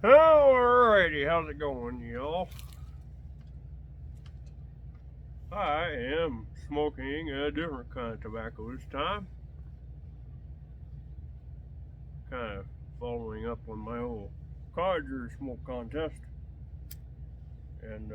Alrighty, how's it going, y'all? I am smoking a different kind of tobacco this time. Kind of following up on my old Codger smoke contest. And,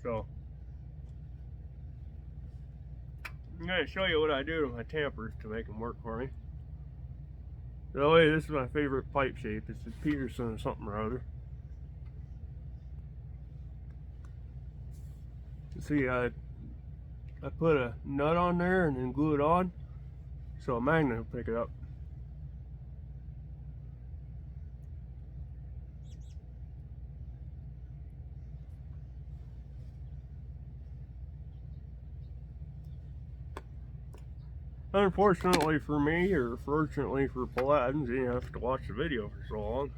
so I'm going to show you what I do to my tampers to make them work for me. So, hey, this is my favorite pipe shape. It's a Peterson or something or other. See, I put a nut on there and then glue it on so a magnet will pick it up. Unfortunately for me, or fortunately for Paladins, you have to watch the video for so long.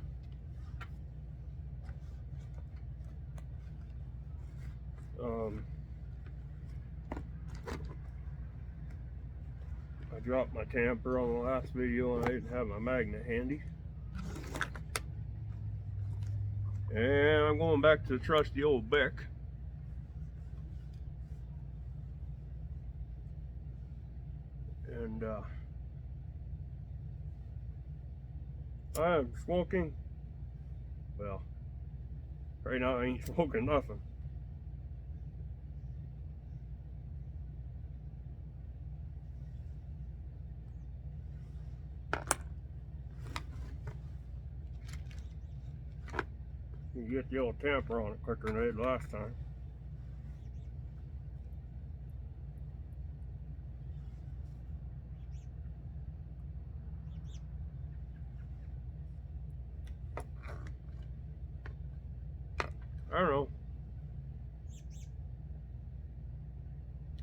I dropped my tamper on the last video and I didn't have my magnet handy. And I'm going back to the trusty old Bic. And I'm smoking. Well, right now I ain't smoking nothing. You get the old tamper on it quicker than I did last time. I don't know.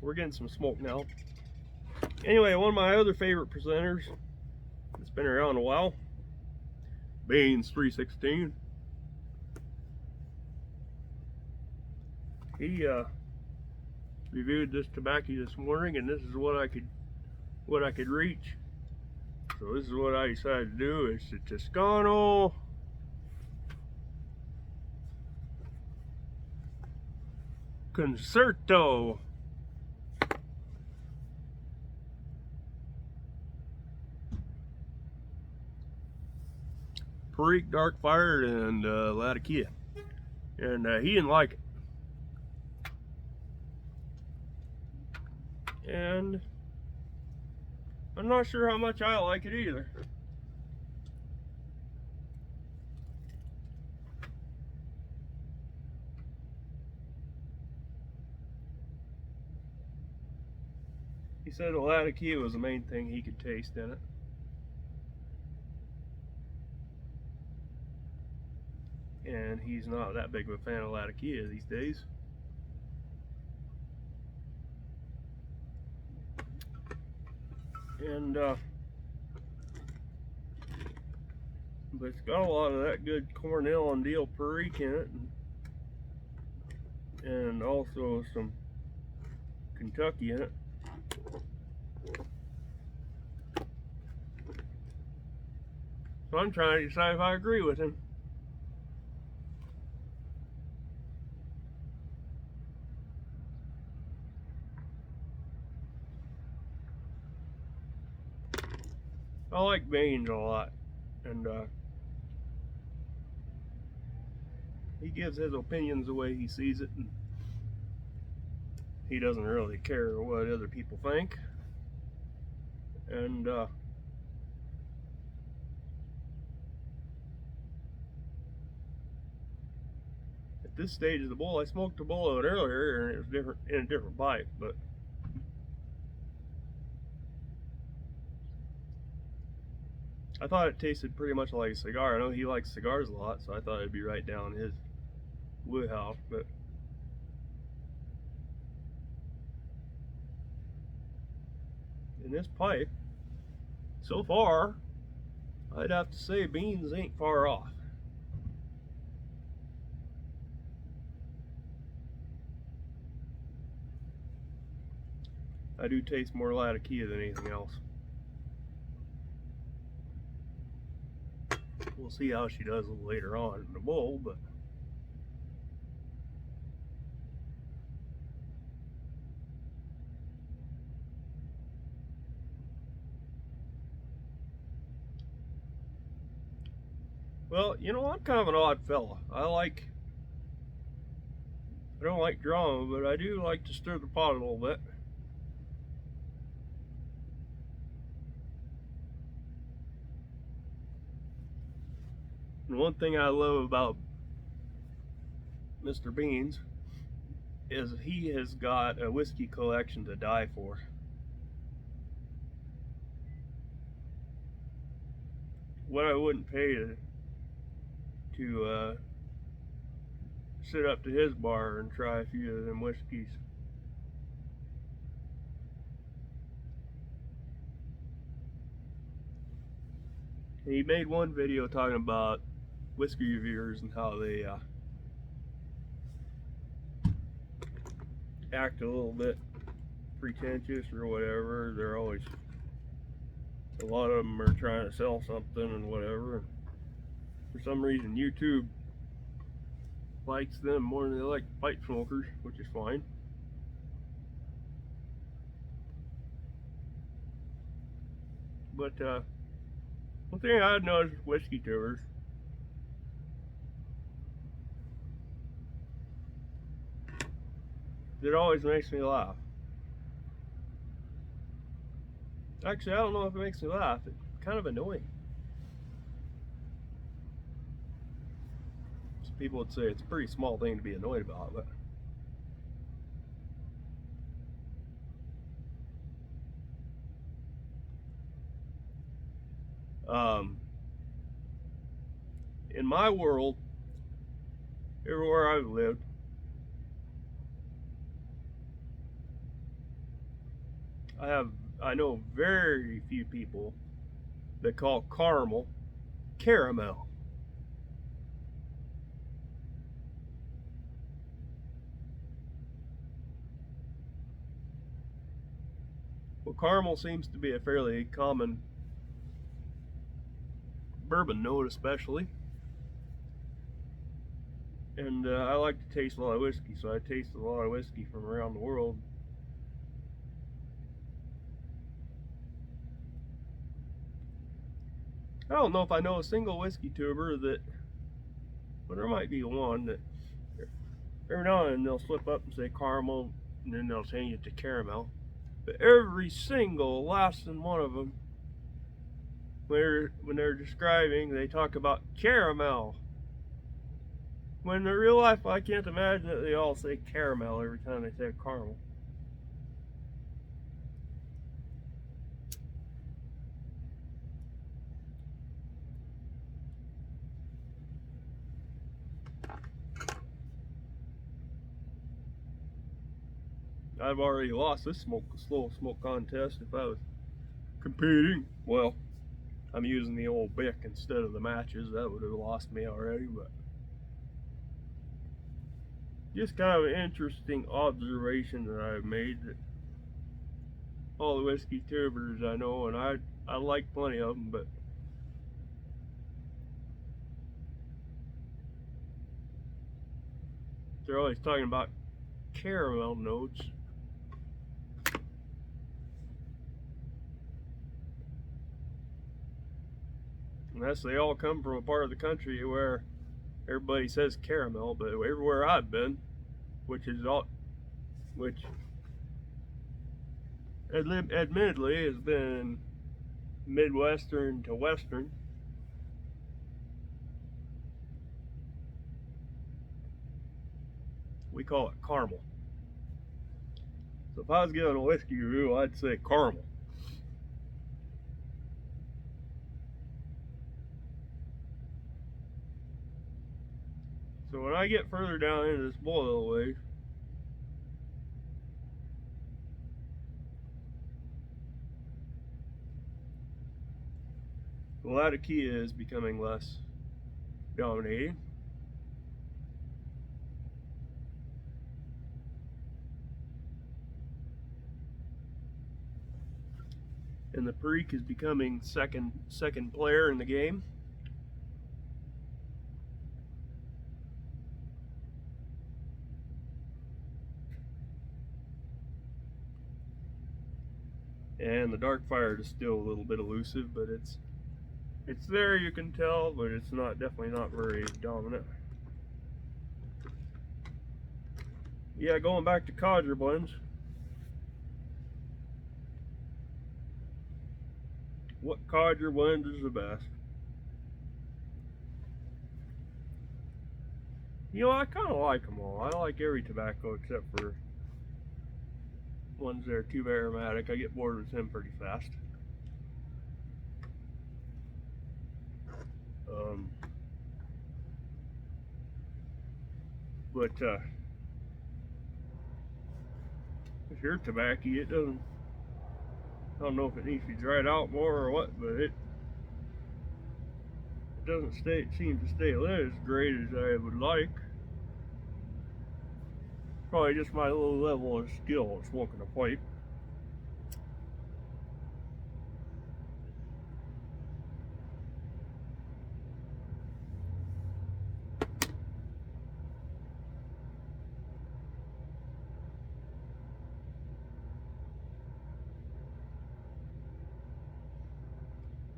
We're getting some smoke now. Anyway, one of my other favorite presenters that's been around a while, Beans 316. He reviewed this tobacco this morning, and this is what I could reach. So this is what I decided to do. It's the Toscano Concerto. Perique, dark fired, and Latakia. And he didn't like it. And I'm not sure how much I like it either. He said the Latakia was the main thing he could taste in it. And he's not that big of a fan of Latakia these days. And but it's got a lot of that good Cornell and Deal Perique in it, and also some Kentucky in it. So I'm trying to decide if I agree with him. I like Baines a lot, and he gives his opinions the way he sees it, and he doesn't really care what other people think. And at this stage of the bowl, I smoked a bowl of it earlier, and it was different in a different pipe, but I thought it tasted pretty much like a cigar. I know he likes cigars a lot, so I thought it'd be right down his wheelhouse, but in this pipe, so far, I'd have to say beans ain't far off. I do taste more Latakia than anything else. We'll see how she does a little later on in the bowl, but well, you know, I'm kind of an odd fella. I don't like drama, but I do like to stir the pot a little bit. And one thing I love about Mr. Beans is he has got a whiskey collection to die for. What I wouldn't pay to sit up to his bar and try a few of them whiskeys. And he made one video talking about whiskey reviewers and how they act a little bit pretentious or whatever. They're always, a lot of them are trying to sell something and whatever. And for some reason, YouTube likes them more than they like pipe smokers, which is fine. But one thing I've noticed with whiskey tubers, it always makes me laugh. Actually, I don't know if it makes me laugh. It's kind of annoying. Some people would say it's a pretty small thing to be annoyed about, but in my world, everywhere I've lived, I know very few people that call caramel caramel. Well, caramel seems to be a fairly common bourbon note, especially. And I like to taste a lot of whiskey, so I taste a lot of whiskey from around the world. I don't know if I know a single whiskey tuber that, but there might be one that every now and then they'll slip up and say caramel, and then they'll change it to caramel. But every single last one of them, when they're describing, they talk about caramel. When in real life, I can't imagine that they all say caramel every time they say caramel. I've already lost this slow smoke contest if I was competing. Well, I'm using the old Bic instead of the matches. That would have lost me already, but just kind of an interesting observation that I've made, that all the whiskey tubers I know, and I like plenty of them, but they're always talking about caramel notes. Unless they all come from a part of the country where everybody says caramel, but everywhere I've been, which admittedly has been Midwestern to Western, we call it caramel. So if I was giving a whiskey review, I'd say caramel. So when I get further down into this boil ways, The Latakia is becoming less dominating. And the Preak is becoming second player in the game. And the Darkfire is still a little bit elusive, but it's there, you can tell, but it's definitely not very dominant. Yeah, going back to Codger blends. What Codger blend is the best? You know, I kind of like them all. I like every tobacco except for ones that are too aromatic. I get bored with them pretty fast. But if you're tobacco, it doesn't. I don't know if it needs to be dried out more or what, but it doesn't seem to stay lit as great as I would like. Probably just my little level of skill at smoking a pipe.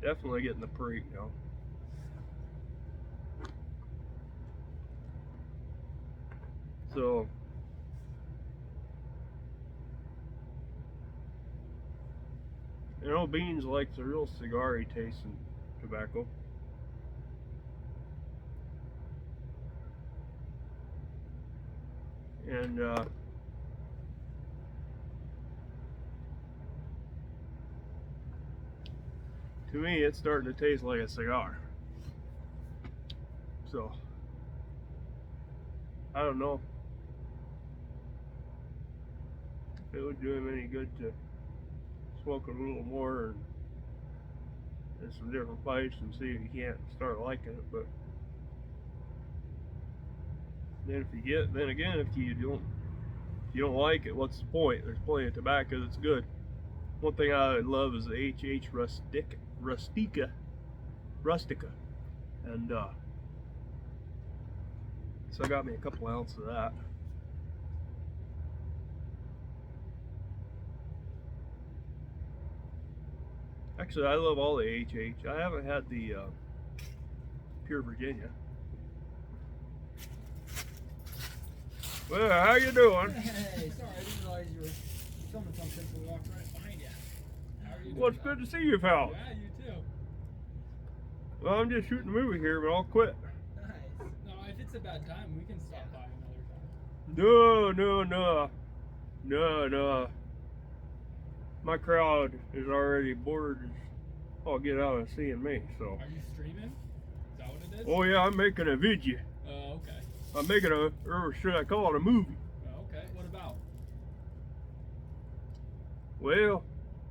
Definitely getting the Preak now. So you know, Beans likes a real cigar-y taste in tobacco. And to me, it's starting to taste like a cigar. So I don't know if it would do him any good to smoke a little more and some different pipes and see if he can't start liking it. But then if you don't like it, what's the point? There's plenty of tobacco that's good. One thing I love is the HH Rustica, and so I got me a couple ounces of that. Actually, I love all the HH. I haven't had the Pure Virginia. Well, how you doing? Hey, sorry, I didn't realize you were filming something, so we walked right behind you. How are you doing? Well, it's good to see you, pal. Yeah, you too. Well, I'm just shooting a movie here, but I'll quit. Nice. No, if it's a bad time, we can stop by another time. No. My crowd is already bored as all get out of seeing me, so. Are you streaming? Is that what it is? Oh yeah, I'm making a video. Oh, okay. I'm making or should I call it a movie? Oh, okay. What about? Well,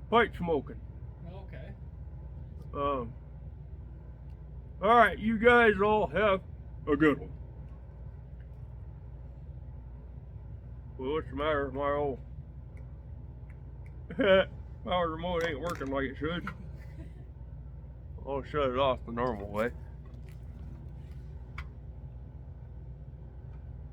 pipe smoking. Oh, okay. Alright, you guys all have a good one. Well, what's the matter with my old power remote ain't working like it should. I'll shut it off the normal way.